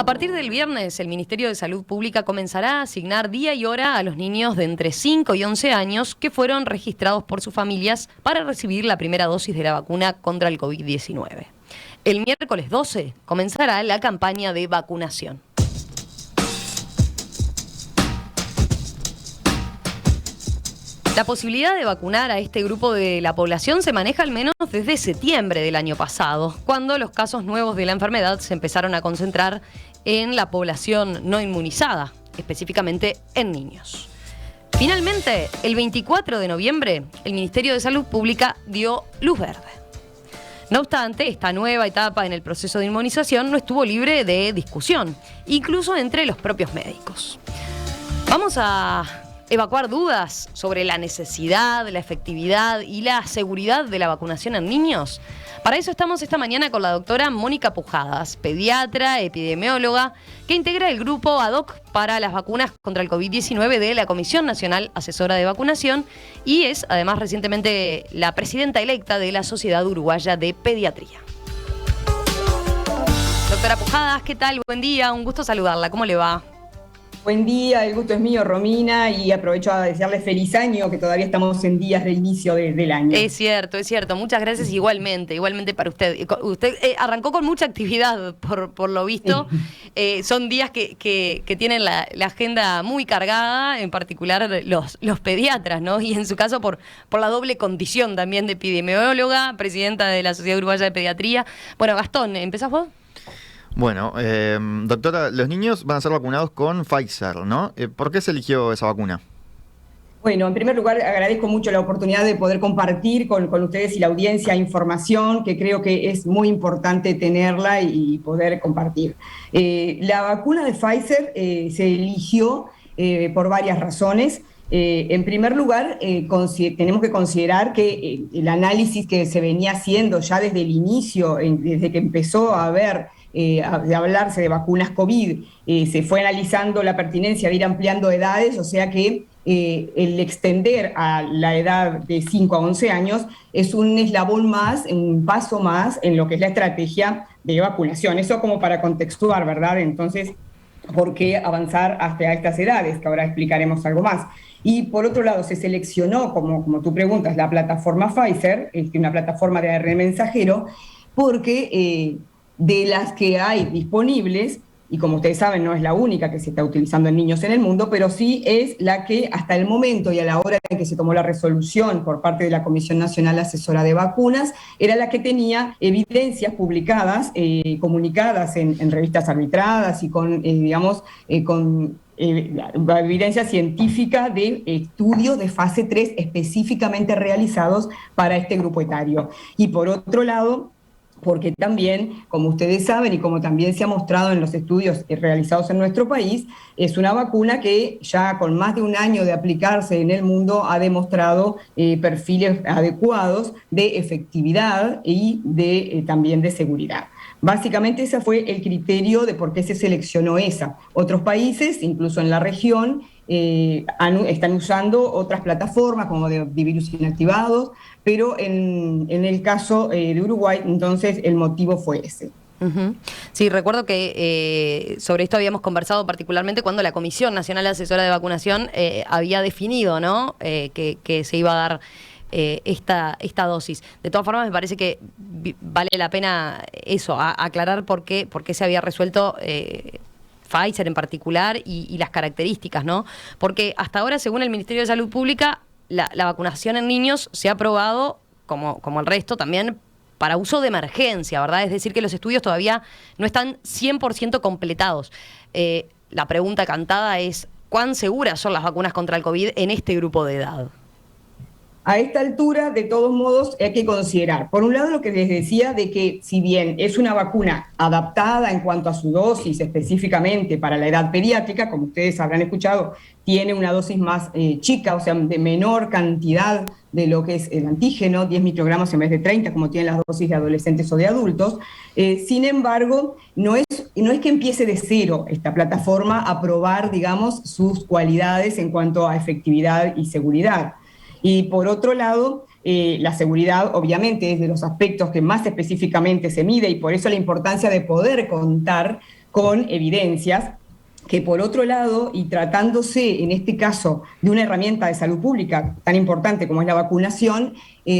A partir del viernes, el Ministerio de Salud Pública comenzará a asignar día y hora a los niños de entre 5 y 11 años que fueron registrados por sus familias para recibir la primera dosis de la vacuna contra el COVID-19. El miércoles 12 comenzará la campaña de vacunación. La posibilidad de vacunar a este grupo de la población se maneja al menos desde septiembre del año pasado, cuando los casos nuevos de la enfermedad se empezaron a concentrar en la población no inmunizada, específicamente en niños. Finalmente, el 24 de noviembre, el Ministerio de Salud Pública dio luz verde. No obstante, esta nueva etapa en el proceso de inmunización no estuvo libre de discusión, incluso entre los propios médicos. Vamos a evacuar dudas sobre la necesidad, la efectividad y la seguridad de la vacunación en niños. Para eso estamos esta mañana con la doctora Mónica Pujadas, pediatra, epidemióloga, que integra el grupo ad hoc para las vacunas contra el COVID-19 de la Comisión Nacional Asesora de Vacunación y es además recientemente la presidenta electa de la Sociedad Uruguaya de Pediatría. Doctora Pujadas, ¿qué tal? Buen día, un gusto saludarla. ¿Cómo le va? Buen día, el gusto es mío, Romina, y aprovecho a desearle feliz año, que todavía estamos en días de inicio del año. Es cierto. Muchas gracias igualmente para usted. Usted arrancó con mucha actividad, por lo visto. Sí. Son días que tienen la agenda muy cargada, en particular los pediatras, ¿no? Y en su caso por la doble condición también de epidemióloga, presidenta de la Sociedad Uruguaya de Pediatría. Bueno, Gastón, ¿empezás vos? Bueno, doctora, los niños van a ser vacunados con Pfizer, ¿no? ¿Por qué se eligió esa vacuna? Bueno, en primer lugar agradezco mucho la oportunidad de poder compartir con ustedes y la audiencia información que creo que es muy importante tenerla y poder compartir. La vacuna de Pfizer se eligió por varias razones. En primer lugar, tenemos que considerar que el análisis que se venía haciendo ya desde el inicio, desde que empezó a haber de hablarse de vacunas COVID, se fue analizando la pertinencia de ir ampliando edades, o sea que el extender a la edad de 5 a 11 años es un eslabón más, un paso más en lo que es la estrategia de vacunación. Eso como para contextuar, ¿verdad? Entonces, ¿por qué avanzar hasta estas edades? Que ahora explicaremos algo más. Y por otro lado, se seleccionó, como tú preguntas, la plataforma Pfizer, una plataforma de ARN mensajero, porque de las que hay disponibles, y como ustedes saben no es la única que se está utilizando en niños en el mundo, pero sí es la que hasta el momento y a la hora en que se tomó la resolución por parte de la Comisión Nacional Asesora de Vacunas, era la que tenía evidencias publicadas, comunicadas en revistas arbitradas y con evidencia científica de estudios de fase 3 específicamente realizados para este grupo etario. Y por otro lado, porque también, como ustedes saben y como también se ha mostrado en los estudios realizados en nuestro país, es una vacuna que ya con más de un año de aplicarse en el mundo ha demostrado perfiles adecuados de efectividad y también de seguridad. Básicamente ese fue el criterio de por qué se seleccionó esa. Otros países, incluso en la región, están usando otras plataformas como de virus inactivados, pero en el caso de Uruguay, entonces el motivo fue ese. Uh-huh. Sí, recuerdo que sobre esto habíamos conversado particularmente cuando la Comisión Nacional Asesora de Vacunación había definido, ¿no? Que se iba a dar esta dosis. De todas formas, me parece que vale la pena eso, aclarar por qué se había resuelto Pfizer en particular y las características, ¿no? Porque hasta ahora, según el Ministerio de Salud Pública, la vacunación en niños se ha aprobado, como el resto, también para uso de emergencia, ¿verdad? Es decir, que los estudios todavía no están 100% completados. La pregunta cantada es, ¿cuán seguras son las vacunas contra el COVID en este grupo de edad? A esta altura, de todos modos, hay que considerar, por un lado, lo que les decía de que si bien es una vacuna adaptada en cuanto a su dosis específicamente para la edad pediátrica, como ustedes habrán escuchado, tiene una dosis más chica, o sea, de menor cantidad de lo que es el antígeno, 10 microgramos en vez de 30, como tienen las dosis de adolescentes o de adultos. Sin embargo, no es que empiece de cero esta plataforma a probar, digamos, sus cualidades en cuanto a efectividad y seguridad. Y por otro lado, la seguridad obviamente es de los aspectos que más específicamente se mide y por eso la importancia de poder contar con evidencias, que por otro lado, y tratándose en este caso de una herramienta de salud pública tan importante como es la vacunación,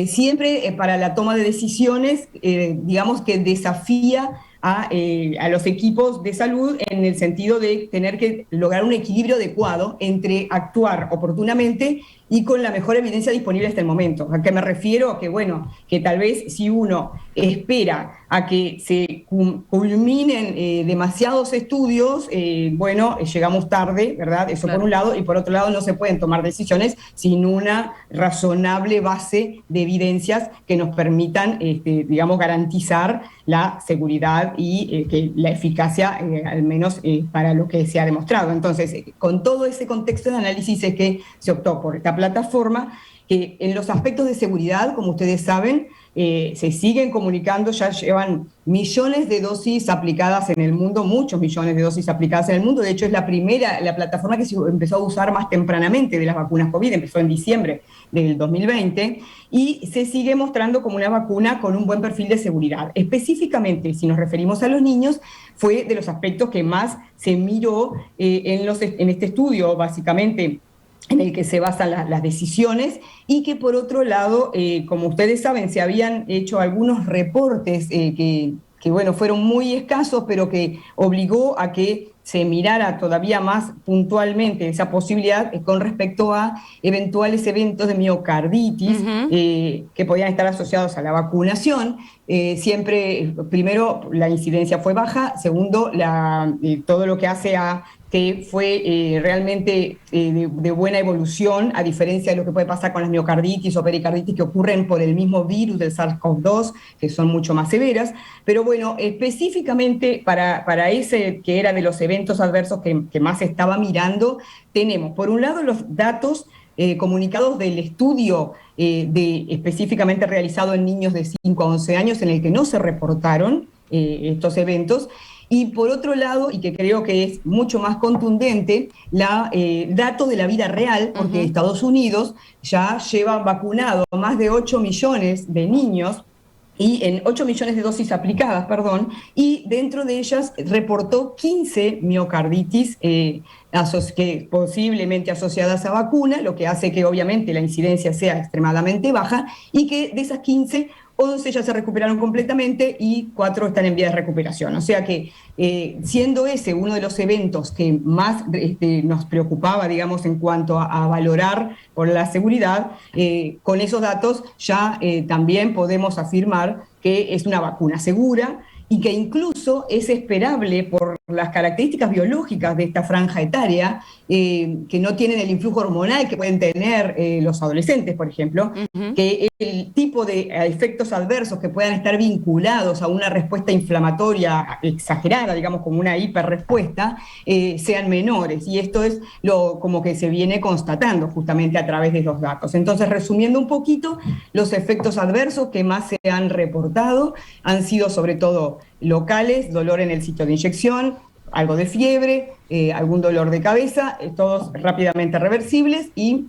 siempre para la toma de decisiones, digamos que desafía a los equipos de salud en el sentido de tener que lograr un equilibrio adecuado entre actuar oportunamente y con la mejor evidencia disponible hasta el momento. ¿A qué me refiero? Que bueno, que tal vez si uno espera a que se culminen demasiados estudios, bueno, llegamos tarde, ¿verdad? Eso claro. Por un lado, y por otro lado no se pueden tomar decisiones sin una razonable base de evidencias que nos permitan, digamos, garantizar la seguridad y que la eficacia, al menos para lo que se ha demostrado. Entonces, con todo ese contexto de análisis es que se optó por esta plataforma, que en los aspectos de seguridad, como ustedes saben, se siguen comunicando, ya llevan millones de dosis aplicadas en el mundo, muchos millones de dosis aplicadas en el mundo. De hecho, es la plataforma que se empezó a usar más tempranamente de las vacunas COVID, empezó en diciembre del 2020, y se sigue mostrando como una vacuna con un buen perfil de seguridad. Específicamente, si nos referimos a los niños, fue de los aspectos que más se miró en este estudio, básicamente, en el que se basan las decisiones, y que por otro lado, como ustedes saben, se habían hecho algunos reportes que bueno, fueron muy escasos, pero que obligó a que se mirara todavía más puntualmente esa posibilidad con respecto a eventuales eventos de miocarditis que podían estar asociados a la vacunación. Siempre, primero, la incidencia fue baja, segundo, todo lo que hace a que fue realmente de buena evolución, a diferencia de lo que puede pasar con las miocarditis o pericarditis que ocurren por el mismo virus del SARS-CoV-2, que son mucho más severas. Pero bueno, específicamente para ese que era de los eventos adversos que más se estaba mirando, tenemos por un lado los datos comunicados del estudio específicamente realizado en niños de 5 a 11 años, en el que no se reportaron estos eventos. Y por otro lado, y que creo que es mucho más contundente, dato de la vida real, porque Estados Unidos ya lleva vacunado más de 8 millones de niños, y en 8 millones de dosis aplicadas, perdón, y dentro de ellas reportó 15 miocarditis que posiblemente asociadas a vacuna, lo que hace que obviamente la incidencia sea extremadamente baja, y que de esas 15, 11 ya se recuperaron completamente y 4 están en vía de recuperación. O sea que, siendo ese uno de los eventos que más nos preocupaba, digamos, en cuanto a valorar por la seguridad, con esos datos ya también podemos afirmar que es una vacuna segura y que incluso es esperable por las características biológicas de esta franja etaria, que no tienen el influjo hormonal que pueden tener los adolescentes, por ejemplo, que el tipo de efectos adversos que puedan estar vinculados a una respuesta inflamatoria exagerada, digamos como una hiperrespuesta, sean menores. Y esto es como que se viene constatando justamente a través de los datos. Entonces, resumiendo un poquito, los efectos adversos que más se han reportado han sido sobre todo locales, dolor en el sitio de inyección, algo de fiebre, algún dolor de cabeza, todos rápidamente reversibles y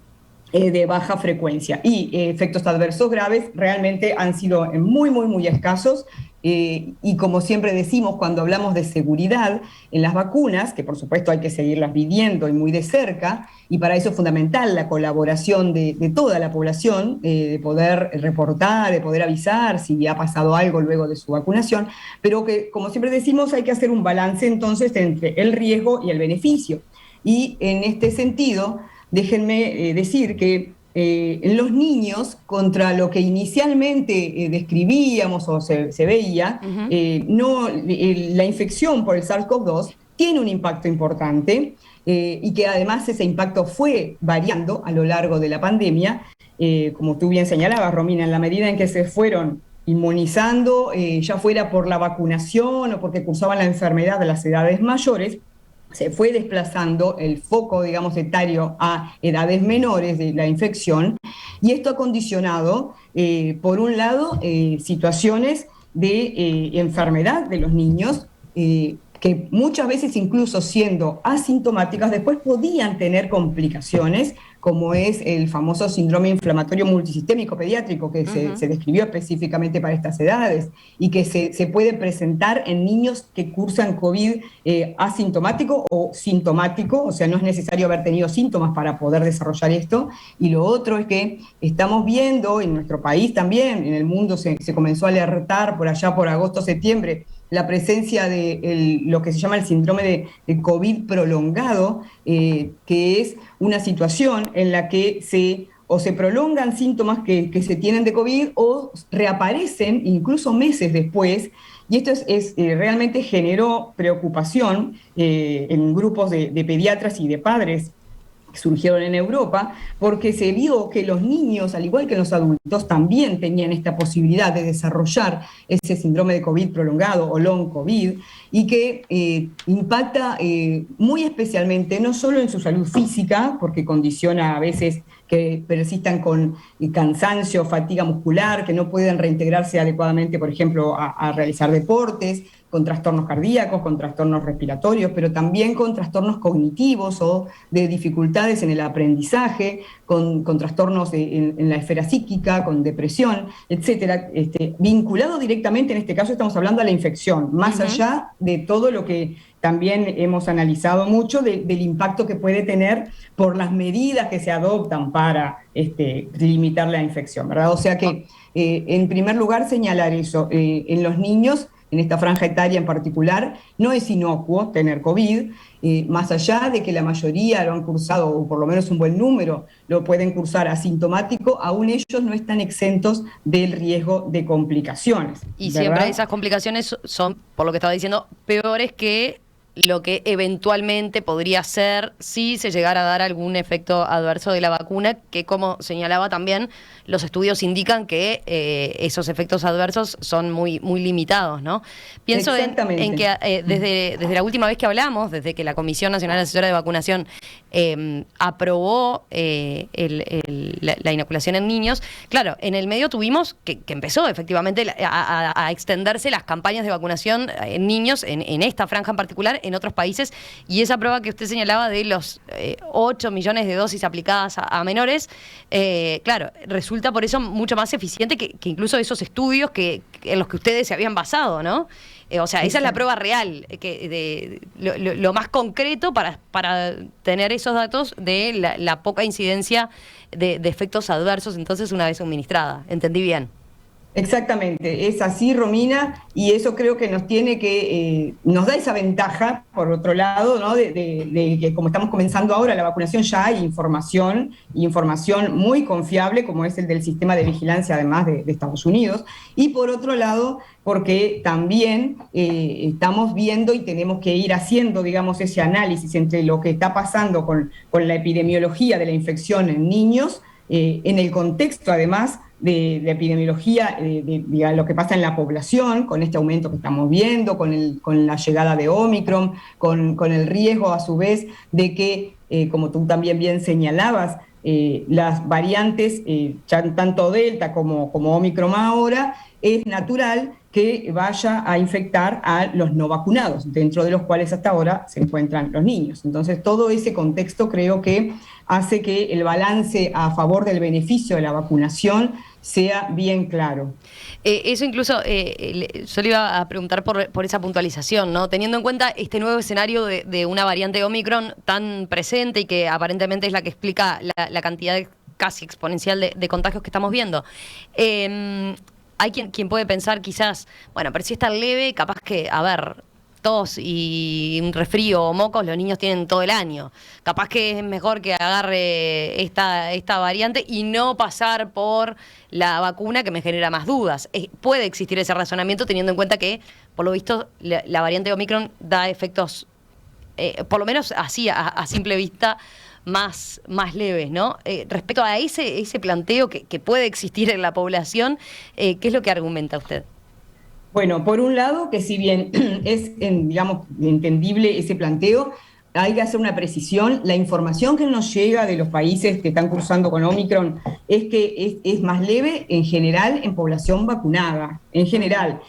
de baja frecuencia. Y efectos adversos graves realmente han sido muy, muy, muy escasos. Y como siempre decimos cuando hablamos de seguridad en las vacunas, que por supuesto hay que seguirlas midiendo y muy de cerca, y para eso es fundamental la colaboración de toda la población, de poder reportar, de poder avisar si ha pasado algo luego de su vacunación, pero que, como siempre decimos, hay que hacer un balance entonces entre el riesgo y el beneficio. Y en este sentido, déjenme decir que en los niños, contra lo que inicialmente describíamos o se veía, la infección por el SARS-CoV-2 tiene un impacto importante y que además ese impacto fue variando a lo largo de la pandemia, como tú bien señalabas, Romina, en la medida en que se fueron inmunizando, ya fuera por la vacunación o porque cursaban la enfermedad de las edades mayores, se fue desplazando el foco, digamos, etario a edades menores de la infección, y esto ha condicionado, por un lado, situaciones de enfermedad de los niños, que muchas veces incluso siendo asintomáticas, después podían tener complicaciones, como es el famoso síndrome inflamatorio multisistémico pediátrico, que se describió específicamente para estas edades, y que se puede presentar en niños que cursan COVID asintomático o sintomático, o sea, no es necesario haber tenido síntomas para poder desarrollar esto. Y lo otro es que estamos viendo en nuestro país también, en el mundo se comenzó a alertar por allá por agosto, septiembre, la presencia de lo que se llama el síndrome de COVID prolongado, que es una situación en la que se prolongan síntomas que se tienen de COVID o reaparecen incluso meses después. Y esto realmente generó preocupación en grupos de pediatras y de padres que surgieron en Europa, porque se vio que los niños, al igual que los adultos, también tenían esta posibilidad de desarrollar ese síndrome de COVID prolongado o long COVID, y que impacta muy especialmente no solo en su salud física, porque condiciona a veces que persistan con cansancio, fatiga muscular, que no pueden reintegrarse adecuadamente, por ejemplo, a realizar deportes, con trastornos cardíacos, con trastornos respiratorios, pero también con trastornos cognitivos o de dificultades en el aprendizaje, con trastornos en la esfera psíquica, con depresión, etcétera, vinculado directamente, en este caso estamos hablando a la infección, más allá de todo lo que también hemos analizado mucho del impacto que puede tener por las medidas que se adoptan para limitar la infección, ¿verdad? O sea que, en primer lugar, señalar eso, en los niños, en esta franja etaria en particular, no es inocuo tener COVID, más allá de que la mayoría lo han cursado, o por lo menos un buen número lo pueden cursar asintomático, aún ellos no están exentos del riesgo de complicaciones. Y ¿verdad? siempre esas complicaciones son, por lo que estaba diciendo, peores que lo que eventualmente podría ser si se llegara a dar algún efecto adverso de la vacuna, que como señalaba también, los estudios indican que esos efectos adversos son muy limitados, ¿no? Pienso en que desde la última vez que hablamos, desde que la Comisión Nacional Asesora de Vacunación aprobó la inoculación en niños, claro, en el medio tuvimos que empezó efectivamente a extenderse las campañas de vacunación en niños, en esta franja en particular, en otros países, y esa prueba que usted señalaba de los 8 millones de dosis aplicadas a menores, claro, resulta por eso mucho más eficiente que incluso esos estudios en los que ustedes se habían basado, ¿no? O sea, esa es la prueba real, lo más concreto para tener esos datos de la poca incidencia de efectos adversos, entonces, una vez suministrada. ¿Entendí bien? Exactamente, es así, Romina, y eso creo que nos da esa ventaja, por otro lado, ¿no? de que como estamos comenzando ahora la vacunación, ya hay información muy confiable, como es el del sistema de vigilancia, además de Estados Unidos, y por otro lado, porque también estamos viendo y tenemos que ir haciendo, digamos, ese análisis entre lo que está pasando con la epidemiología de la infección en niños, en el contexto, además, de la epidemiología, de lo que pasa en la población, con este aumento que estamos viendo, con la llegada de Omicron, con el riesgo a su vez de que, como tú también bien señalabas, las variantes, tanto Delta como Omicron ahora, es natural que vaya a infectar a los no vacunados, dentro de los cuales hasta ahora se encuentran los niños. Entonces, todo ese contexto creo que hace que el balance a favor del beneficio de la vacunación sea bien claro. Eso incluso, yo le iba a preguntar por esa puntualización, ¿no? Teniendo en cuenta este nuevo escenario de una variante Omicron tan presente y que aparentemente es la que explica la cantidad casi exponencial de contagios que estamos viendo. Hay quien puede pensar quizás, bueno, pero si es tan leve, capaz que, a ver, tos y un resfrío o mocos los niños tienen todo el año. Capaz que es mejor que agarre esta variante y no pasar por la vacuna, que me genera más dudas. Puede existir ese razonamiento teniendo en cuenta que, por lo visto, la variante Omicron da efectos, por lo menos así, a simple vista, más leves, ¿no? Respecto a ese planteo que puede existir en la población, ¿qué es lo que argumenta usted? Bueno, por un lado, que si bien es, digamos, entendible ese planteo, hay que hacer una precisión. La información que nos llega de los países que están cursando con Omicron es que es más leve en general en población vacunada, en general.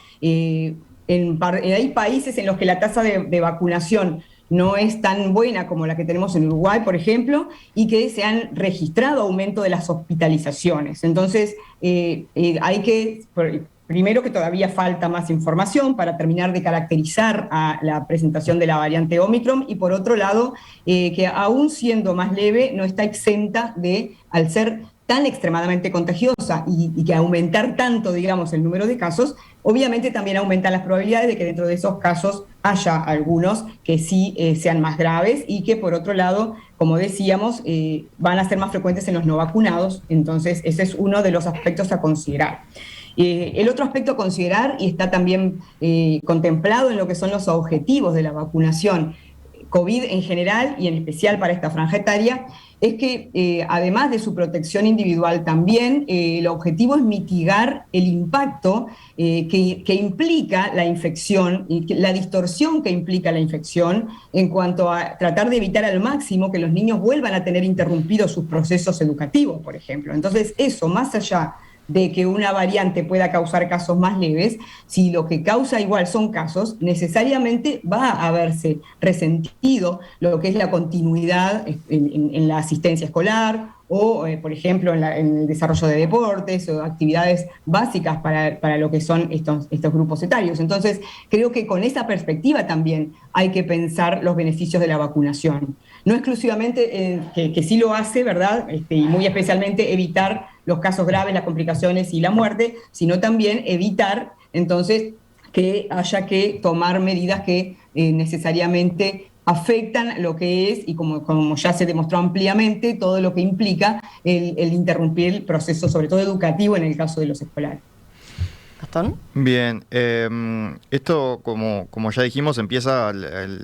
hay países en los que la tasa de vacunación no es tan buena como la que tenemos en Uruguay, por ejemplo, y que se han registrado aumento de las hospitalizaciones. Entonces, hay que, primero que todavía falta más información para terminar de caracterizar a la presentación de la variante Omicron, y por otro lado, que aún siendo más leve, no está exenta de, al ser tan extremadamente contagiosa y que aumentar tanto, digamos, el número de casos, obviamente también aumentan las probabilidades de que dentro de esos casos haya algunos que sí sean más graves y que, por otro lado, como decíamos, van a ser más frecuentes en los no vacunados. Entonces, ese es uno de los aspectos a considerar. El otro aspecto a considerar, y está también contemplado en lo que son los objetivos de la vacunación COVID en general y en especial para esta franja etaria, es que además de su protección individual también, el objetivo es mitigar el impacto que implica la infección, y la distorsión que implica la infección en cuanto a tratar de evitar al máximo que los niños vuelvan a tener interrumpidos sus procesos educativos, por ejemplo. Entonces, eso, más allá de que una variante pueda causar casos más leves, si lo que causa igual son casos, necesariamente va a haberse resentido lo que es la continuidad en la asistencia escolar o, por ejemplo, en el desarrollo de deportes o actividades básicas para lo que son estos grupos etarios. Entonces, creo que con esa perspectiva también hay que pensar los beneficios de la vacunación. No exclusivamente que sí lo hace, ¿verdad? Y muy especialmente evitar los casos graves, las complicaciones y la muerte, sino también evitar, entonces, que haya que tomar medidas que necesariamente afectan lo que es, y como ya se demostró ampliamente, todo lo que implica el interrumpir el proceso, sobre todo educativo, en el caso de los escolares. ¿Gastón? Bien, esto como ya dijimos empieza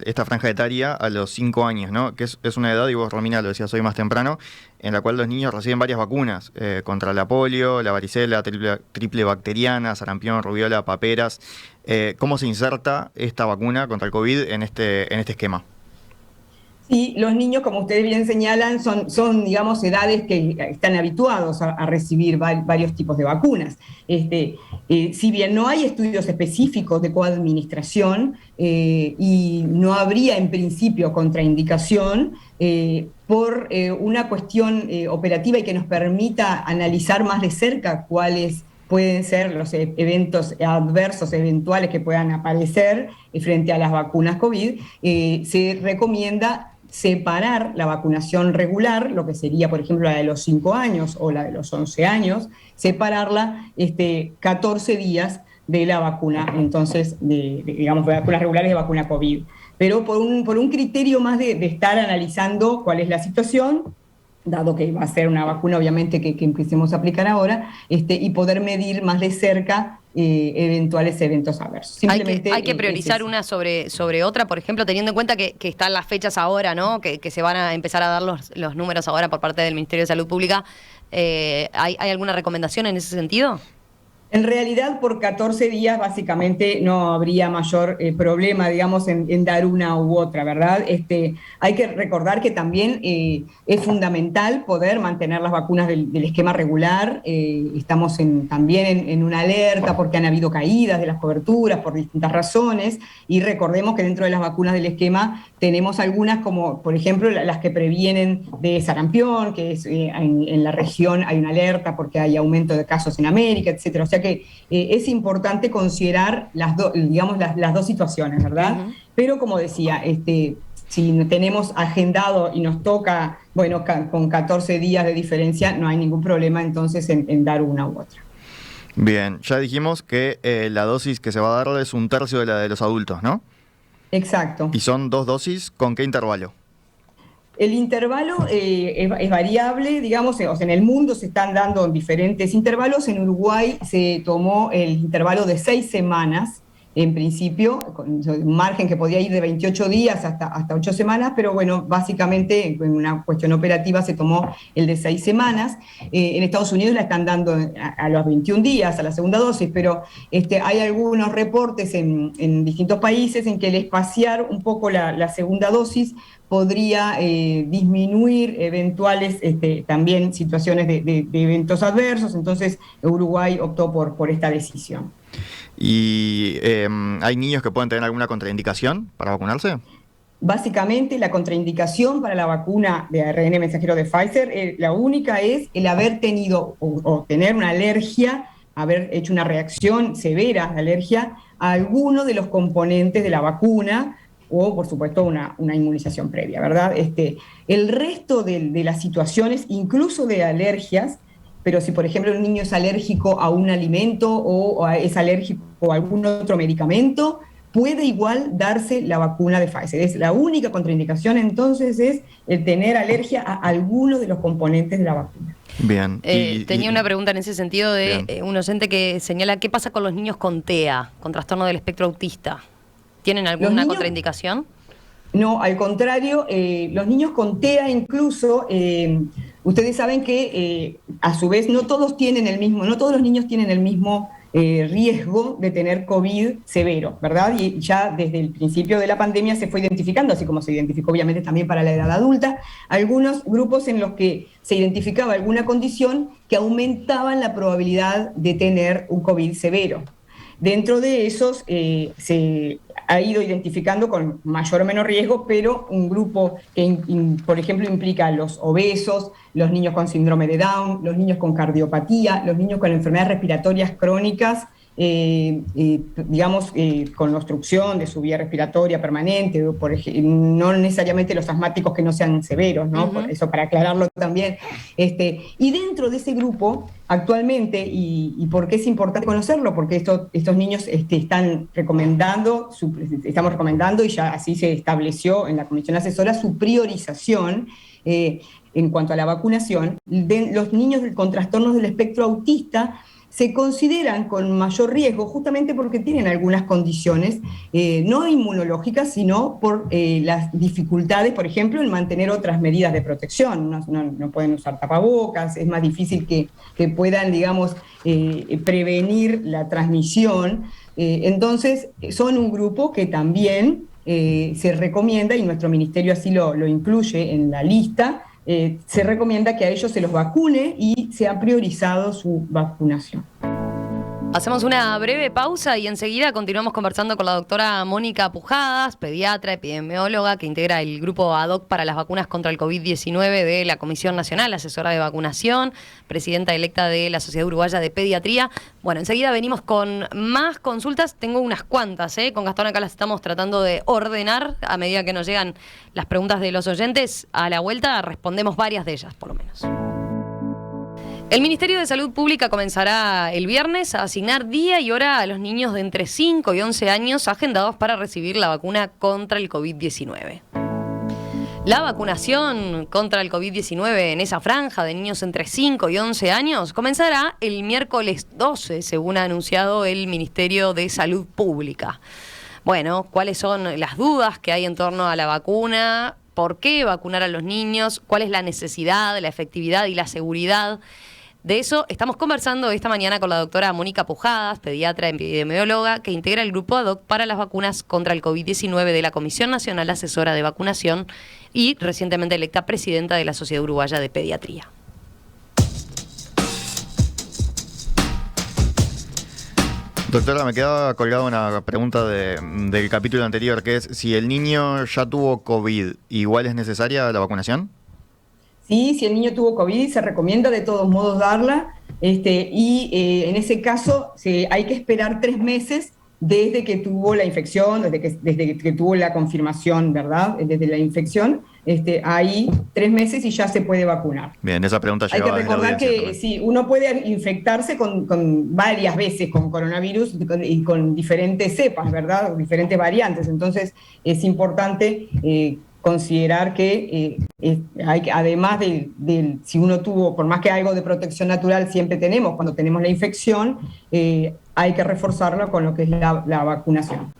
esta franja etaria a los 5 años, ¿no? Que es una edad, y vos Romina lo decías hoy más temprano, en la cual los niños reciben varias vacunas contra la polio, la varicela, triple bacteriana, sarampión, rubiola, paperas. ¿Cómo se inserta esta vacuna contra el COVID en este esquema? Sí, los niños, como ustedes bien señalan, son digamos, edades que están habituados a recibir varios tipos de vacunas. Si bien no hay estudios específicos de coadministración y no habría en principio contraindicación, por una cuestión operativa y que nos permita analizar más de cerca cuáles pueden ser los eventos adversos eventuales que puedan aparecer frente a las vacunas COVID, se recomienda separar la vacunación regular, lo que sería, por ejemplo, la de los 5 años o la de los 11 años, separarla 14 días de la vacuna, entonces, digamos, de vacunas regulares de vacuna COVID. Pero por un criterio más de estar analizando cuál es la situación, dado que va a ser una vacuna, obviamente, que empecemos a aplicar ahora, y poder medir más de cerca eventuales eventos adversos. Hay que priorizar una sobre otra, por ejemplo, teniendo en cuenta que están las fechas ahora, ¿no? Que se van a empezar a dar los números ahora por parte del Ministerio de Salud Pública. ¿Hay alguna recomendación en ese sentido? En realidad, por 14 días básicamente no habría mayor problema, digamos, en dar una u otra, ¿verdad? Hay que recordar que también es fundamental poder mantener las vacunas del esquema regular. Estamos también en una alerta porque han habido caídas de las coberturas por distintas razones, y recordemos que dentro de las vacunas del esquema tenemos algunas como, por ejemplo, las que previenen de sarampión, que es en la región hay una alerta porque hay aumento de casos en América, etcétera. O sea que es importante considerar las dos situaciones, ¿verdad? Uh-huh. Pero como decía, si tenemos agendado y nos toca, bueno, con 14 días de diferencia, no hay ningún problema entonces en dar una u otra. Bien, ya dijimos que la dosis que se va a dar es 1/3 de la de los adultos, ¿no? Exacto. ¿Y son 2 dosis? ¿Con qué intervalo? El intervalo es variable, digamos, o sea, en el mundo se están dando diferentes intervalos. En Uruguay se tomó el intervalo de 6 semanas, en principio, con un margen que podía ir de 28 días hasta 8 semanas, pero bueno, básicamente en una cuestión operativa se tomó el de 6 semanas. En Estados Unidos la están dando a los 21 días, a la segunda dosis, pero hay algunos reportes en distintos países en que el espaciar un poco la segunda dosis podría disminuir eventuales también situaciones de eventos adversos. Entonces Uruguay optó por esta decisión. ¿Y hay niños que pueden tener alguna contraindicación para vacunarse? Básicamente, la contraindicación para la vacuna de ARN mensajero de Pfizer, la única es el haber tenido o tener una alergia, haber hecho una reacción severa de alergia a alguno de los componentes de la vacuna o, por supuesto, una inmunización previa, ¿verdad? El resto de las situaciones, incluso de alergias, pero si, por ejemplo, un niño es alérgico a un alimento o es alérgico a algún otro medicamento, puede igual darse la vacuna de Pfizer. Es la única contraindicación, entonces, es el tener alergia a alguno de los componentes de la vacuna. Bien. Tenía una pregunta en ese sentido de un oyente que señala, ¿qué pasa con los niños con TEA, con trastorno del espectro autista? ¿Tienen alguna contraindicación? No, al contrario, los niños con TEA incluso, ustedes saben que a su vez no todos los niños tienen el mismo riesgo de tener COVID severo, ¿verdad? Y ya desde el principio de la pandemia se fue identificando, así como se identificó obviamente también para la edad adulta, algunos grupos en los que se identificaba alguna condición que aumentaban la probabilidad de tener un COVID severo. Dentro de esos se ha ido identificando con mayor o menor riesgo, pero un grupo que, por ejemplo, implica a los obesos, los niños con síndrome de Down, los niños con cardiopatía, los niños con enfermedades respiratorias crónicas, con obstrucción de su vía respiratoria permanente, no necesariamente los asmáticos que no sean severos, ¿no? Por eso, para aclararlo también. Y dentro de ese grupo, actualmente, y por qué es importante conocerlo, porque estos niños estamos recomendando, y ya así se estableció en la Comisión Asesora, su priorización en cuanto a la vacunación. Los niños con trastornos del espectro autista se consideran con mayor riesgo justamente porque tienen algunas condiciones no inmunológicas, sino por las dificultades, por ejemplo, en mantener otras medidas de protección. No pueden usar tapabocas, es más difícil que puedan, prevenir la transmisión. Entonces, son un grupo que también se recomienda, y nuestro ministerio así lo incluye en la lista, se recomienda que a ellos se los vacune y se ha priorizado su vacunación. Hacemos una breve pausa y enseguida continuamos conversando con la doctora Mónica Pujadas, pediatra, epidemióloga, que integra el grupo ad hoc para las vacunas contra el COVID-19 de la Comisión Nacional, asesora de vacunación, presidenta electa de la Sociedad Uruguaya de Pediatría. Bueno, enseguida venimos con más consultas. Tengo unas cuantas, con Gastón acá las estamos tratando de ordenar a medida que nos llegan las preguntas de los oyentes. A la vuelta respondemos varias de ellas, por lo menos. El Ministerio de Salud Pública comenzará el viernes a asignar día y hora a los niños de entre 5 y 11 años agendados para recibir la vacuna contra el COVID-19. La vacunación contra el COVID-19 en esa franja de niños entre 5 y 11 años comenzará el miércoles 12, según ha anunciado el Ministerio de Salud Pública. Bueno, ¿cuáles son las dudas que hay en torno a la vacuna? ¿Por qué vacunar a los niños? ¿Cuál es la necesidad, la efectividad y la seguridad? De eso estamos conversando esta mañana con la doctora Mónica Pujadas, pediatra epidemióloga, que integra el grupo ad hoc para las vacunas contra el COVID-19 de la Comisión Nacional Asesora de Vacunación y recientemente electa presidenta de la Sociedad Uruguaya de Pediatría. Doctora, me quedaba colgada una pregunta del capítulo anterior, que es si el niño ya tuvo COVID, ¿igual es necesaria la vacunación? Sí, si el niño tuvo COVID, se recomienda de todos modos darla, en ese caso hay que esperar 3 meses desde que tuvo la infección, desde que tuvo la confirmación, ¿verdad? Desde la infección, hay 3 meses y ya se puede vacunar. Bien, esa pregunta llegaba. Hay que recordar que sí, uno puede infectarse con varias veces con coronavirus y con diferentes cepas, ¿verdad? Diferentes variantes. Entonces, es importante considerar que además si uno tuvo, por más que algo de protección natural siempre tenemos cuando tenemos la infección, hay que reforzarlo con lo que es la vacunación.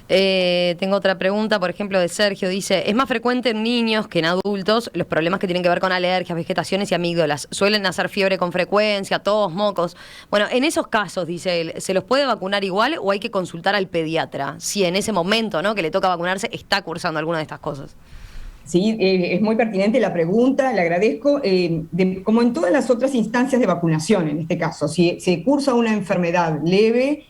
Tengo otra pregunta, por ejemplo, de Sergio. Dice, ¿es más frecuente en niños que en adultos los problemas que tienen que ver con alergias, vegetaciones y amígdalas? ¿Suelen hacer fiebre con frecuencia, tos, mocos? Bueno, en esos casos, dice él, ¿se los puede vacunar igual o hay que consultar al pediatra? Si en ese momento, ¿no?, que le toca vacunarse, está cursando alguna de estas cosas. Sí, es muy pertinente la pregunta, le agradezco. Como en todas las otras instancias de vacunación, en este caso, si se cursa una enfermedad leve,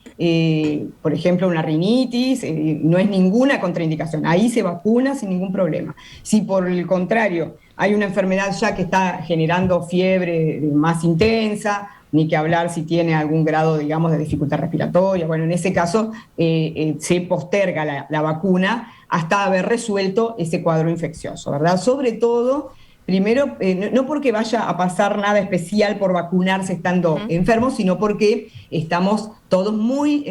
por ejemplo, una rinitis, no es ninguna contraindicación. Ahí se vacuna sin ningún problema. Si por el contrario hay una enfermedad ya que está generando fiebre más intensa, ni que hablar si tiene algún grado, digamos, de dificultad respiratoria. Bueno, en ese caso se posterga la vacuna hasta haber resuelto ese cuadro infeccioso, ¿verdad? Sobre todo, primero, no porque vaya a pasar nada especial por vacunarse estando enfermos, sino porque estamos todos muy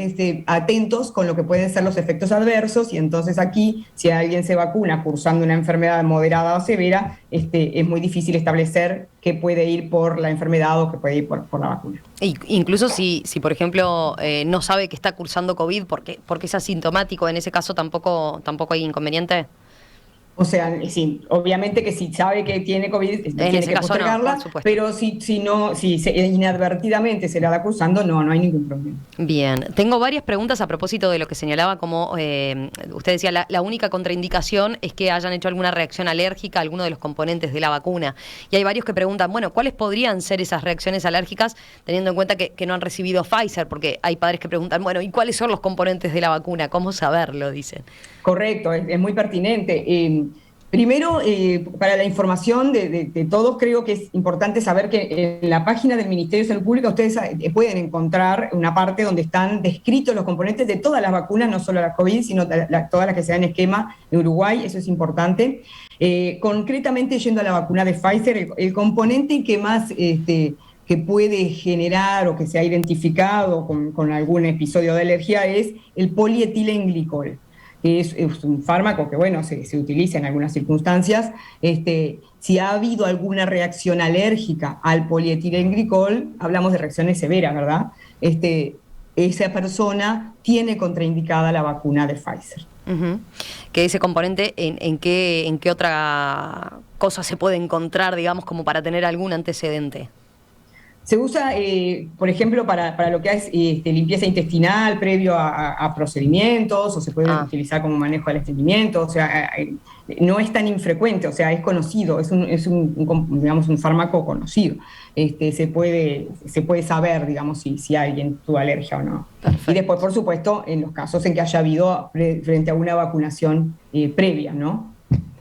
atentos con lo que pueden ser los efectos adversos, y entonces aquí, si alguien se vacuna cursando una enfermedad moderada o severa, es muy difícil establecer que puede ir por la enfermedad o que puede ir por la vacuna. Incluso si por ejemplo, no sabe que está cursando COVID porque es asintomático, en ese caso tampoco hay inconveniente. O sea, sí, obviamente que si sabe que tiene COVID, tiene que postergarla, no, pero si inadvertidamente se la da cursando, no hay ningún problema. Bien, tengo varias preguntas a propósito de lo que señalaba, como usted decía, la única contraindicación es que hayan hecho alguna reacción alérgica a alguno de los componentes de la vacuna. Y hay varios que preguntan, bueno, ¿cuáles podrían ser esas reacciones alérgicas, teniendo en cuenta que no han recibido Pfizer? Porque hay padres que preguntan, bueno, ¿y cuáles son los componentes de la vacuna? ¿Cómo saberlo? Dicen. Correcto, es muy pertinente. Primero, para la información de todos, creo que es importante saber que en la página del Ministerio de Salud Pública ustedes pueden encontrar una parte donde están descritos los componentes de todas las vacunas, no solo la COVID, sino todas las que se dan en esquema en Uruguay, eso es importante. Concretamente, yendo a la vacuna de Pfizer, el componente que más que puede generar o que se ha identificado con algún episodio de alergia es el polietilenglicol. Es un fármaco que, bueno, se utiliza en algunas circunstancias. Si ha habido alguna reacción alérgica al polietilenglicol, hablamos de reacciones severas, ¿verdad? Esa persona tiene contraindicada la vacuna de Pfizer. Que ese componente, ¿en qué otra cosa se puede encontrar, digamos, como para tener algún antecedente? Se usa, por ejemplo, para lo que es limpieza intestinal previo a procedimientos, o se puede utilizar como manejo del estreñimiento, o sea, no es tan infrecuente, o sea, es conocido, es un fármaco conocido. Se puede saber, digamos, si alguien tuvo alergia o no. Perfecto. Y después, por supuesto, en los casos en que haya habido frente a una vacunación previa, ¿no?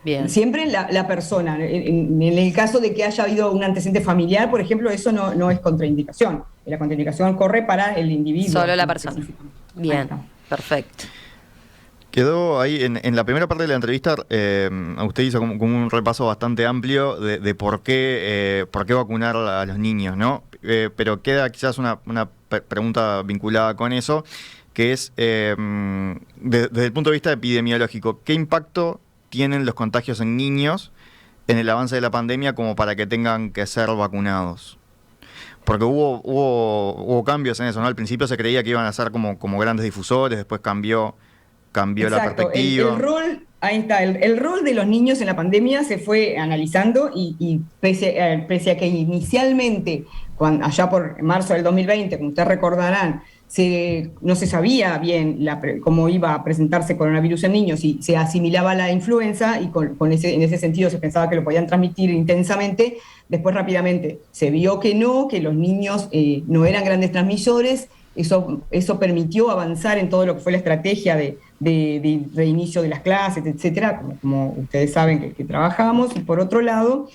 Bien. Siempre la persona, en el caso de que haya habido un antecedente familiar, por ejemplo, eso no es contraindicación. La contraindicación corre para el individuo. Solo la persona. Bien, perfecto. Quedó ahí, en la primera parte de la entrevista, usted hizo como un repaso bastante amplio de por qué vacunar a los niños, ¿no? Pero queda quizás una pregunta vinculada con eso, que es, desde el punto de vista epidemiológico, ¿qué impacto tienen los contagios en niños en el avance de la pandemia como para que tengan que ser vacunados? Porque hubo cambios en eso, ¿no? Al principio se creía que iban a ser como grandes difusores, después cambió la perspectiva. Ahí está, el rol de los niños en la pandemia se fue analizando y pese a que inicialmente, allá por marzo del 2020, como ustedes recordarán, no se sabía bien cómo iba a presentarse coronavirus en niños y se asimilaba la influenza y en ese sentido se pensaba que lo podían transmitir intensamente. Después rápidamente se vio que los niños no eran grandes transmisores. Eso permitió avanzar en todo lo que fue la estrategia de reinicio de las clases, etcétera, como ustedes saben que trabajamos. Y por otro lado,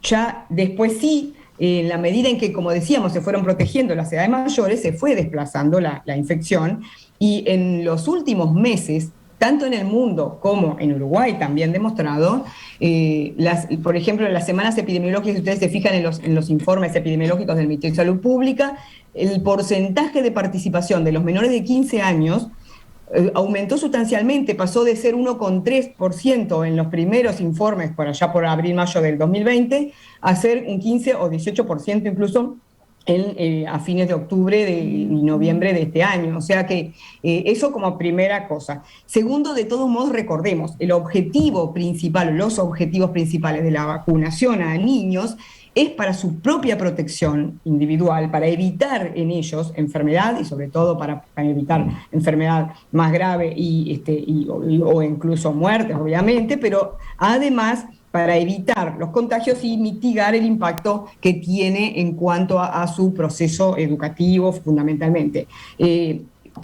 ya después sí, en la medida en que, como decíamos, se fueron protegiendo las edades mayores, se fue desplazando la infección, y en los últimos meses, tanto en el mundo como en Uruguay también demostrado, por ejemplo, en las semanas epidemiológicas, si ustedes se fijan en los informes epidemiológicos del Ministerio de Salud Pública, el porcentaje de participación de los menores de 15 años aumentó sustancialmente, pasó de ser 1,3% en los primeros informes por allá por abril-mayo del 2020 a ser un 15 o 18% incluso a fines de octubre y noviembre de este año. O sea que eso como primera cosa. Segundo, de todos modos, recordemos, los objetivos principales de la vacunación a niños es para su propia protección individual, para evitar en ellos enfermedad y sobre todo para evitar enfermedad más grave o incluso muertes, obviamente, pero además para evitar los contagios y mitigar el impacto que tiene en cuanto a su proceso educativo fundamentalmente.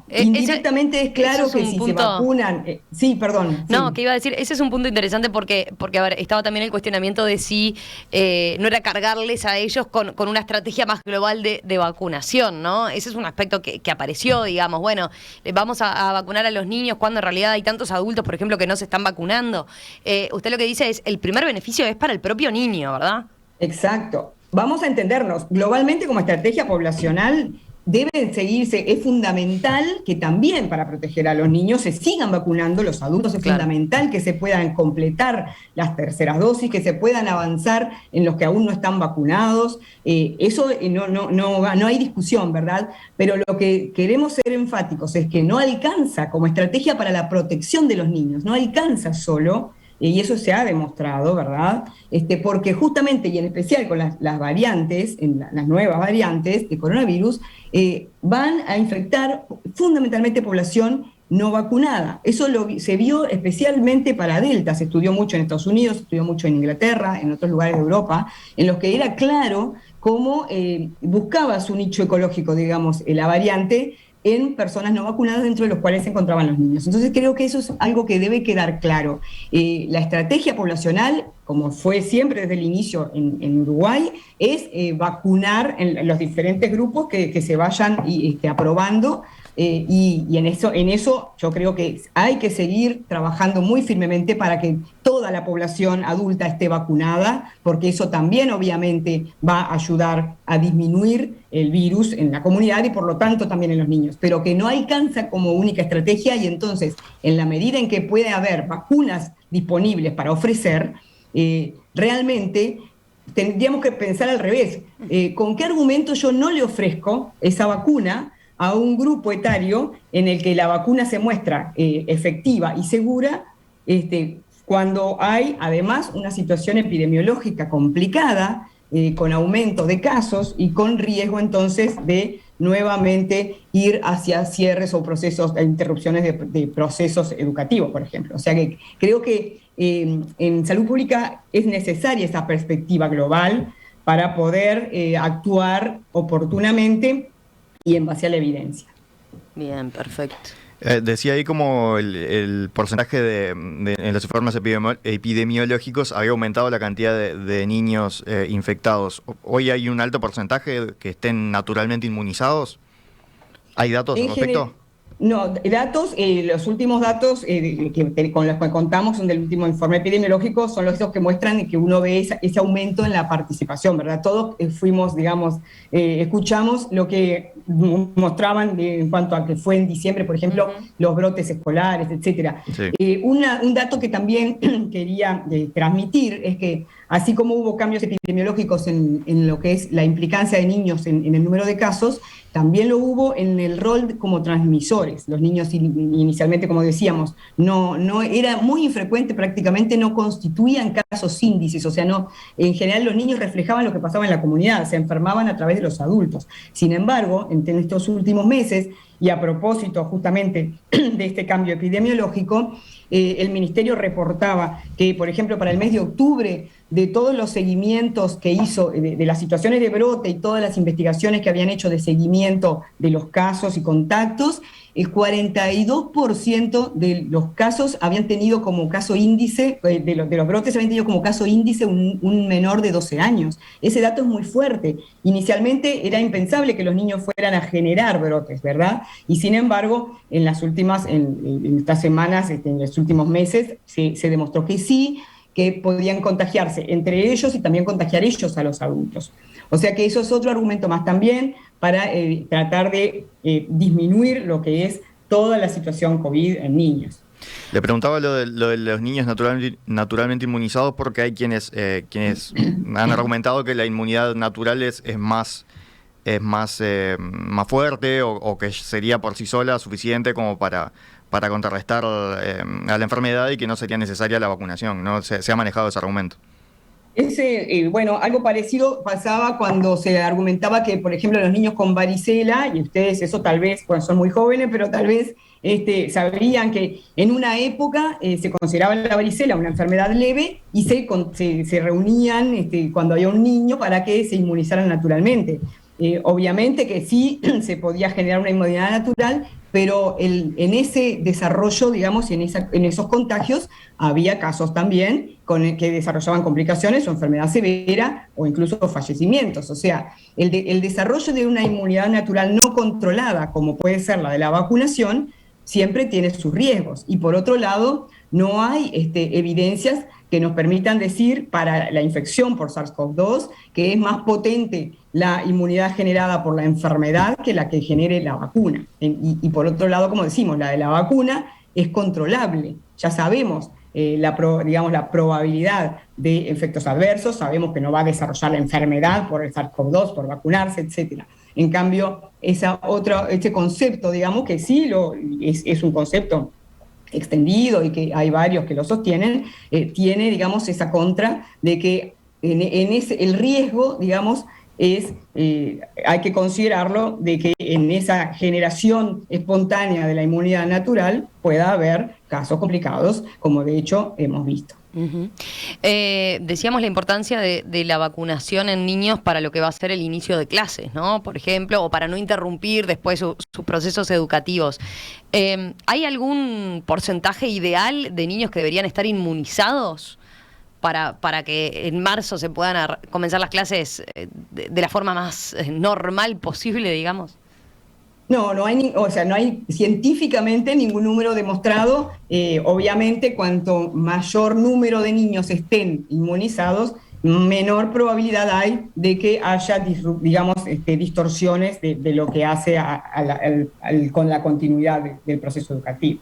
Indirectamente es claro que si se vacunan... sí, perdón. No, sí. que iba a decir, ese es un punto interesante porque a ver, estaba también el cuestionamiento de si no era cargarles a ellos con una estrategia más global de vacunación, ¿no? Ese es un aspecto que apareció, digamos, bueno, vamos a vacunar a los niños cuando en realidad hay tantos adultos, por ejemplo, que no se están vacunando. Usted lo que dice es, el primer beneficio es para el propio niño, ¿verdad? Exacto. Vamos a entendernos, globalmente como estrategia poblacional deben seguirse, es fundamental que también para proteger a los niños se sigan vacunando, los adultos es fundamental que se puedan completar las terceras dosis, que se puedan avanzar en los que aún no están vacunados, eso no hay discusión, ¿verdad? Pero lo que queremos ser enfáticos es que no alcanza como estrategia para la protección de los niños, no alcanza solo, y eso se ha demostrado, ¿verdad? Porque justamente, y en especial con las variantes, las nuevas variantes de coronavirus, van a infectar fundamentalmente población no vacunada. Eso se vio especialmente para Delta, se estudió mucho en Estados Unidos, se estudió mucho en Inglaterra, en otros lugares de Europa, en los que era claro cómo buscaba su nicho ecológico, digamos, la variante, en personas no vacunadas dentro de los cuales se encontraban los niños. Entonces creo que eso es algo que debe quedar claro. La estrategia poblacional, como fue siempre desde el inicio en Uruguay, es vacunar en los diferentes grupos que se vayan aprobando, y en eso yo creo que hay que seguir trabajando muy firmemente para que toda la población adulta esté vacunada, porque eso también obviamente va a ayudar a disminuir el virus en la comunidad y por lo tanto también en los niños, pero que no alcanza como única estrategia, y entonces en la medida en que puede haber vacunas disponibles para ofrecer, realmente tendríamos que pensar al revés. ¿Con qué argumento yo no le ofrezco esa vacuna a un grupo etario en el que la vacuna se muestra efectiva y segura, cuando hay además una situación epidemiológica complicada, con aumento de casos y con riesgo entonces de nuevamente ir hacia cierres o procesos, interrupciones de procesos educativos, por ejemplo? O sea que creo que en salud pública es necesaria esa perspectiva global para poder actuar oportunamente y en base a la evidencia. Bien, perfecto. Decía ahí como el porcentaje en los informes epidemiológicos había aumentado la cantidad de niños infectados. ¿Hoy hay un alto porcentaje que estén naturalmente inmunizados? ¿Hay datos al respecto? No, datos, los últimos datos con los que contamos son del último informe epidemiológico, son los que muestran que uno ve ese aumento en la participación, ¿verdad? Todos fuimos, digamos, escuchamos lo que mostraban en cuanto a que fue en diciembre, por ejemplo, los brotes escolares, etcétera. Sí. Un dato que también quería transmitir es que así como hubo cambios epidemiológicos en lo que es la implicancia de niños en el número de casos, también lo hubo en el rol como transmisores. Los niños inicialmente, como decíamos, no era muy infrecuente, prácticamente no constituían casos índices, o sea, no, en general los niños reflejaban lo que pasaba en la comunidad, se enfermaban a través de los adultos. Sin embargo, en estos últimos meses, y a propósito justamente de este cambio epidemiológico, el Ministerio reportaba que, por ejemplo, para el mes de octubre, de todos los seguimientos que hizo, de las situaciones de brote y todas las investigaciones que habían hecho de seguimiento de los casos y contactos, el 42% de los casos habían tenido como caso índice, de los brotes habían tenido como caso índice un menor de 12 años. Ese dato es muy fuerte. Inicialmente era impensable que los niños fueran a generar brotes, ¿verdad? Y sin embargo, en estas semanas, en los últimos meses, se demostró que sí, que podían contagiarse entre ellos y también contagiar ellos a los adultos. O sea que eso es otro argumento más también para tratar de disminuir lo que es toda la situación COVID en niños. Le preguntaba lo de los niños naturalmente inmunizados porque hay quienes han argumentado que la inmunidad natural es más fuerte o que sería por sí sola suficiente como para contrarrestar a la enfermedad y que no sería necesaria la vacunación, ¿no? Se ha manejado ese argumento. Bueno, algo parecido pasaba cuando se argumentaba que, por ejemplo, los niños con varicela, y ustedes eso tal vez, bueno, son muy jóvenes, pero tal vez sabrían que en una época se consideraba la varicela una enfermedad leve y se reunían cuando había un niño para que se inmunizaran naturalmente. Obviamente que sí se podía generar una inmunidad natural, pero en ese desarrollo, digamos, y en esos contagios, había casos también que desarrollaban complicaciones o enfermedad severa o incluso fallecimientos. O sea, el desarrollo de una inmunidad natural no controlada, como puede ser la de la vacunación, siempre tiene sus riesgos. Y por otro lado, no hay evidencias que nos permitan decir para la infección por SARS-CoV-2 que es más potente la inmunidad generada por la enfermedad que la que genere la vacuna. Y por otro lado, como decimos, la de la vacuna es controlable. Ya sabemos la probabilidad de efectos adversos, sabemos que no va a desarrollar la enfermedad por el SARS-CoV-2, por vacunarse, etc. En cambio, este concepto, digamos que sí es un concepto extendido y que hay varios que lo sostienen, tiene, digamos, esa contra de que el riesgo, digamos, hay que considerarlo de que en esa generación espontánea de la inmunidad natural pueda haber casos complicados, como de hecho hemos visto. Uh-huh. Decíamos la importancia de la vacunación en niños para lo que va a ser el inicio de clases, ¿no? Por ejemplo, o para no interrumpir después sus procesos educativos. ¿Hay algún porcentaje ideal de niños que deberían estar inmunizados para que en marzo se puedan comenzar las clases de la forma más normal posible, digamos? No hay científicamente ningún número demostrado. Obviamente, cuanto mayor número de niños estén inmunizados, menor probabilidad hay de que haya, digamos, distorsiones de lo que hace con la continuidad del proceso educativo.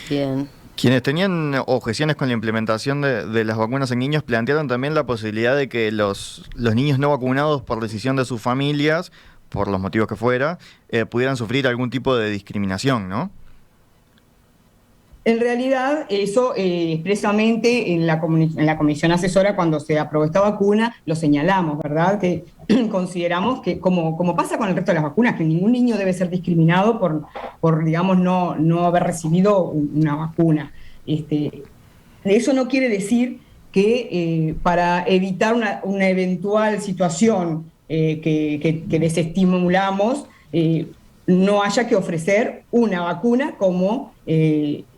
Bien. Quienes tenían objeciones con la implementación de las vacunas en niños plantearon también la posibilidad de que los niños no vacunados por decisión de sus familias, por los motivos que fuera, pudieran sufrir algún tipo de discriminación, ¿no? En realidad, eso expresamente en la comisión asesora, cuando se aprobó esta vacuna, lo señalamos, ¿verdad? Que consideramos que, como pasa con el resto de las vacunas, que ningún niño debe ser discriminado por digamos, no haber recibido una vacuna. Eso no quiere decir que para evitar una eventual situación que desestimulamos, no haya que ofrecer una vacuna como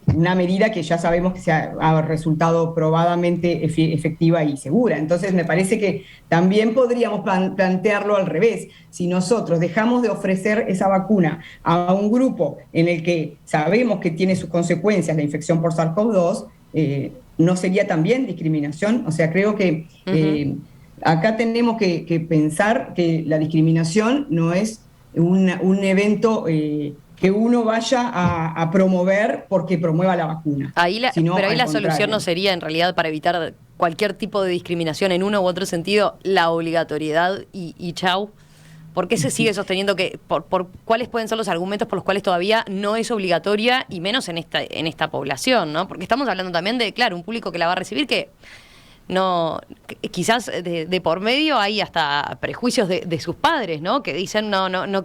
una medida que ya sabemos que ha resultado probadamente efectiva y segura. Entonces me parece que también podríamos plantearlo al revés. Si nosotros dejamos de ofrecer esa vacuna a un grupo en el que sabemos que tiene sus consecuencias la infección por SARS-CoV-2, ¿no sería también discriminación? O sea, creo que acá tenemos que pensar que la discriminación no es un evento que uno vaya a promover porque promueva la vacuna. Pero ahí la solución no sería, en realidad, para evitar cualquier tipo de discriminación en uno u otro sentido, la obligatoriedad y chau. ¿Por qué se sigue sosteniendo que, por cuáles pueden ser los argumentos por los cuales todavía no es obligatoria, y menos en esta población, ¿no? Porque estamos hablando también de, claro, un público que la va a recibir que no, quizás de por medio hay hasta prejuicios de sus padres, ¿no? Que dicen no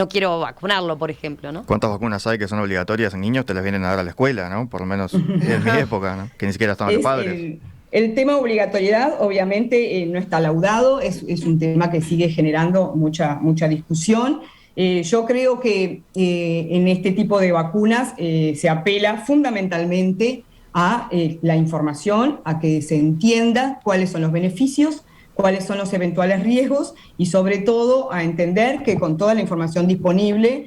quiero vacunarlo, por ejemplo, ¿no? ¿Cuántas vacunas hay que son obligatorias en niños? Te las vienen a dar a la escuela, ¿no? Por lo menos en mi época, ¿no? Que ni siquiera estaban los padres. El tema obligatoriedad obviamente no está laudado, es un tema que sigue generando mucha discusión. Yo creo que en este tipo de vacunas se apela fundamentalmente a la información, a que se entienda cuáles son los beneficios, cuáles son los eventuales riesgos y sobre todo a entender que con toda la información disponible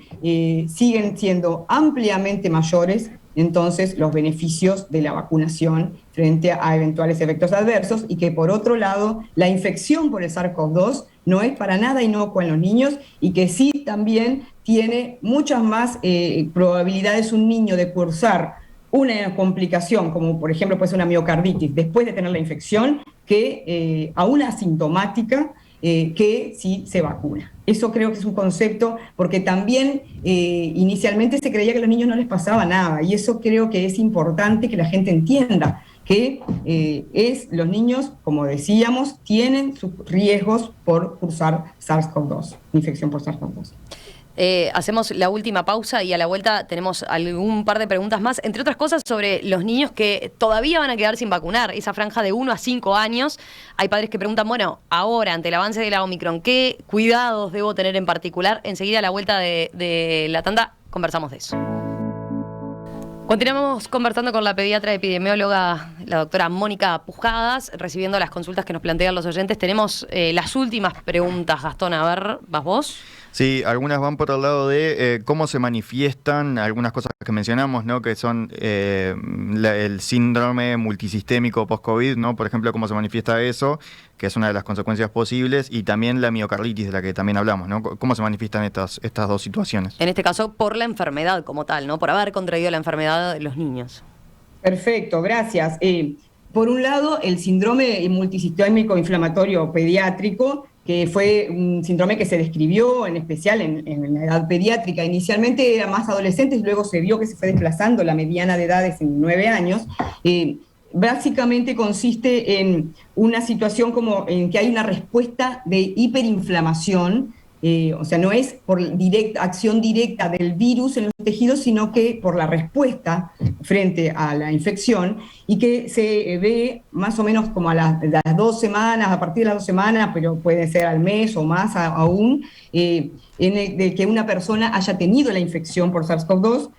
siguen siendo ampliamente mayores entonces los beneficios de la vacunación frente a eventuales efectos adversos y que por otro lado la infección por el SARS-CoV-2 no es para nada inocua en los niños y que sí también tiene muchas más probabilidades un niño de cursar una complicación, como por ejemplo puede ser una miocarditis después de tener la infección, que a una asintomática que si se vacuna. Eso creo que es un concepto, porque también inicialmente se creía que a los niños no les pasaba nada, y eso creo que es importante que la gente entienda, que los niños, como decíamos, tienen sus riesgos por cursar SARS-CoV-2, infección por SARS-CoV-2. Hacemos la última pausa y a la vuelta tenemos algún par de preguntas más, entre otras cosas sobre los niños que todavía van a quedar sin vacunar, esa franja de 1 a 5 años. Hay padres que preguntan, bueno, ahora ante el avance de la Omicron, ¿qué cuidados debo tener en particular? Enseguida a la vuelta de la tanda conversamos de eso. Continuamos conversando con la pediatra epidemióloga, la doctora Mónica Pujadas, recibiendo las consultas que nos plantean los oyentes. Tenemos las últimas preguntas, Gastón, a ver, ¿vas vos? Sí, algunas van por el lado de cómo se manifiestan algunas cosas que mencionamos, ¿no? Que son el síndrome multisistémico post-COVID, ¿no? Por ejemplo, cómo se manifiesta eso, que es una de las consecuencias posibles, y también la miocarditis, de la que también hablamos, ¿no? ¿Cómo se manifiestan estas dos situaciones? En este caso, por la enfermedad como tal, ¿no? Por haber contraído la enfermedad de los niños. Perfecto, gracias. Por un lado, el síndrome multisistémico inflamatorio pediátrico, que fue un síndrome que se describió en especial en la edad pediátrica. Inicialmente era más adolescentes, luego se vio que se fue desplazando la mediana de edades en 9 años. Básicamente consiste en una situación como en que hay una respuesta de hiperinflamación, o sea, no es por acción directa del virus en los tejidos, sino que por la respuesta frente a la infección, y que se ve más o menos como a las 2 semanas, a partir de las 2 semanas, pero puede ser al mes o más aún, de que una persona haya tenido la infección por SARS-CoV-2,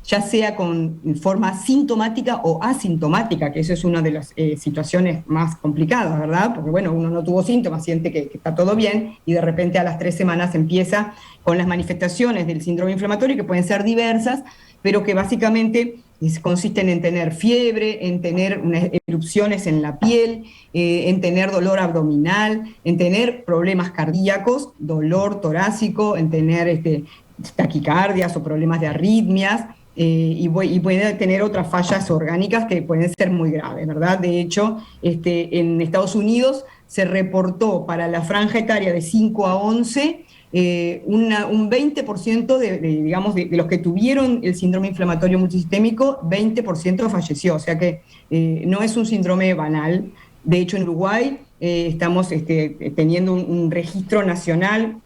ya sea con forma sintomática o asintomática, que eso es una de las situaciones más complicadas, ¿verdad? Porque, bueno, uno no tuvo síntomas, siente que está todo bien, y de repente a las 3 semanas empieza con las manifestaciones del síndrome inflamatorio, que pueden ser diversas, pero que básicamente consisten en tener fiebre, en tener unas erupciones en la piel, en tener dolor abdominal, en tener problemas cardíacos, dolor torácico, en tener taquicardias o problemas de arritmias, y puede tener otras fallas orgánicas que pueden ser muy graves, ¿verdad? De hecho, en Estados Unidos se reportó para la franja etaria de 5 a 11 un 20% de los que tuvieron el síndrome inflamatorio multisistémico, 20% falleció, o sea que no es un síndrome banal. De hecho, en Uruguay estamos teniendo un registro nacional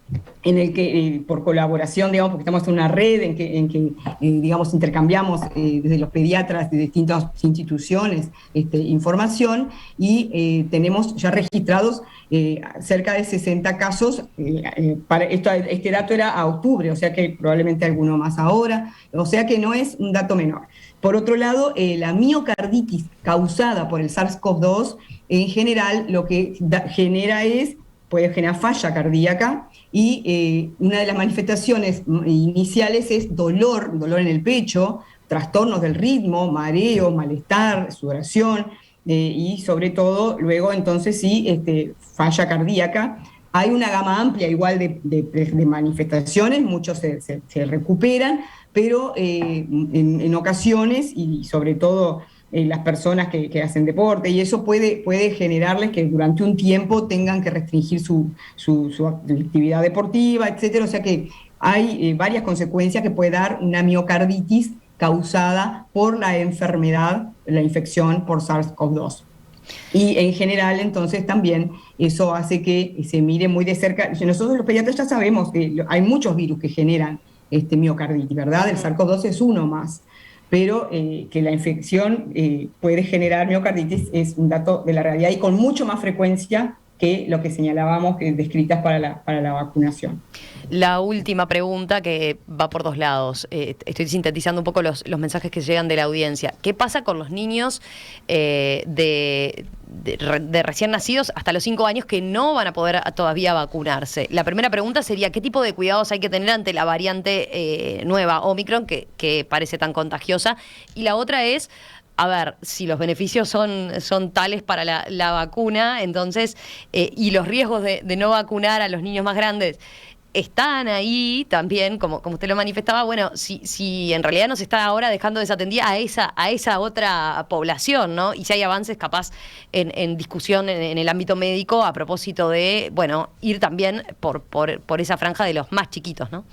en el que, por colaboración, digamos, porque estamos en una red en que digamos, intercambiamos desde los pediatras de distintas instituciones información, y tenemos ya registrados cerca de 60 casos. Este dato era a octubre, o sea que probablemente alguno más ahora, o sea que no es un dato menor. Por otro lado, la miocarditis causada por el SARS-CoV-2, en general, lo que puede generar falla cardíaca, y una de las manifestaciones iniciales es dolor en el pecho, trastornos del ritmo, mareo, malestar, sudoración, y sobre todo, luego entonces sí, falla cardíaca. Hay una gama amplia igual de manifestaciones, muchos se recuperan, pero en ocasiones, y sobre todo las personas que hacen deporte, y eso puede generarles que durante un tiempo tengan que restringir su actividad deportiva, etcétera. O sea que hay varias consecuencias que puede dar una miocarditis causada por la enfermedad, la infección por SARS-CoV-2. Y en general, entonces, también eso hace que se mire muy de cerca. Nosotros los pediatras ya sabemos que hay muchos virus que generan miocarditis, ¿verdad? El SARS-CoV-2 es uno más, pero que la infección puede generar miocarditis es un dato de la realidad, y con mucho más frecuencia que lo que señalábamos, descritas para la vacunación. La última pregunta, que va por dos lados. Estoy sintetizando un poco los mensajes que llegan de la audiencia. ¿Qué pasa con los niños de recién nacidos hasta los 5 años que no van a poder todavía vacunarse? La primera pregunta sería, ¿qué tipo de cuidados hay que tener ante la variante nueva Omicron, que parece tan contagiosa? Y la otra es, a ver, si los beneficios son tales para la vacuna, entonces, y los riesgos de no vacunar a los niños más grandes están ahí también, como usted lo manifestaba. Bueno, si en realidad nos está ahora dejando desatendida a esa otra población, ¿no? Y si hay avances capaz en discusión en el ámbito médico a propósito de, bueno, ir también por esa franja de los más chiquitos, ¿no?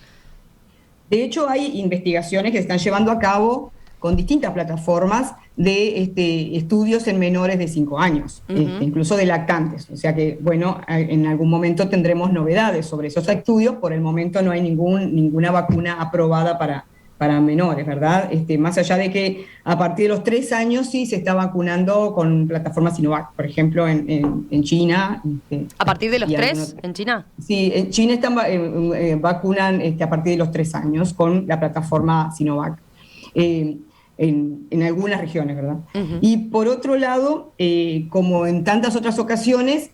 De hecho, hay investigaciones que se están llevando a cabo con distintas plataformas de estudios en menores de 5 años, incluso de lactantes. O sea que, bueno, en algún momento tendremos novedades sobre esos estudios. Por el momento no hay ninguna vacuna aprobada para menores, ¿verdad? Más allá de que a partir de los 3 años sí se está vacunando con plataforma Sinovac, por ejemplo, en China. ¿A partir de los 3 en China? Sí, en China vacunan a partir de los 3 años con la plataforma Sinovac. En algunas regiones, ¿verdad? Y por otro lado, como en tantas otras ocasiones,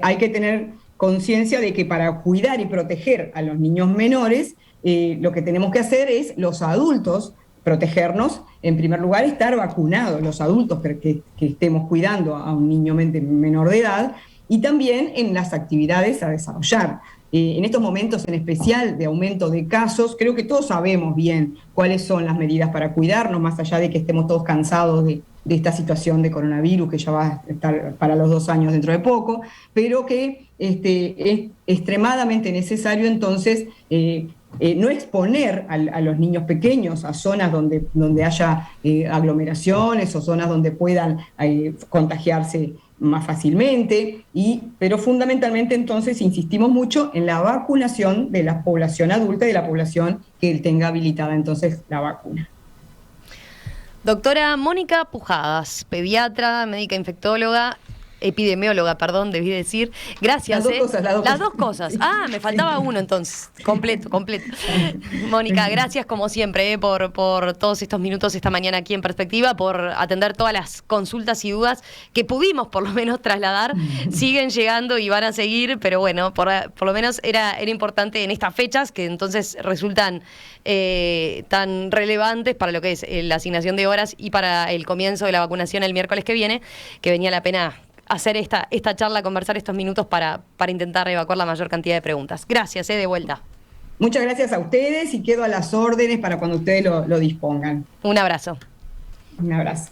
hay que tener conciencia de que para cuidar y proteger a los niños menores, lo que tenemos que hacer es los adultos protegernos, en primer lugar estar vacunados, los adultos que estemos cuidando a un niño menor de edad, y también en las actividades a desarrollar. En estos momentos en especial de aumento de casos, creo que todos sabemos bien cuáles son las medidas para cuidarnos, más allá de que estemos todos cansados de esta situación de coronavirus, que ya va a estar para los 2 años dentro de poco, pero que es extremadamente necesario entonces no exponer a los niños pequeños a zonas donde haya aglomeraciones o zonas donde puedan contagiarse más fácilmente, pero fundamentalmente entonces insistimos mucho en la vacunación de la población adulta y de la población que tenga habilitada entonces la vacuna. Doctora Mónica Pujadas, pediatra, médica infectóloga, epidemióloga, perdón, debí decir. Gracias. Las dos cosas. Ah, me faltaba uno entonces. Completo. Mónica, gracias como siempre por todos estos minutos esta mañana aquí en Perspectiva, por atender todas las consultas y dudas que pudimos por lo menos trasladar. Siguen llegando y van a seguir, pero bueno, por lo menos era importante en estas fechas que entonces resultan tan relevantes para lo que es la asignación de horas y para el comienzo de la vacunación el miércoles que viene, que venía la pena hacer esta charla, conversar estos minutos para intentar evacuar la mayor cantidad de preguntas. Gracias, de vuelta. Muchas gracias a ustedes y quedo a las órdenes para cuando ustedes lo dispongan. Un abrazo. Un abrazo.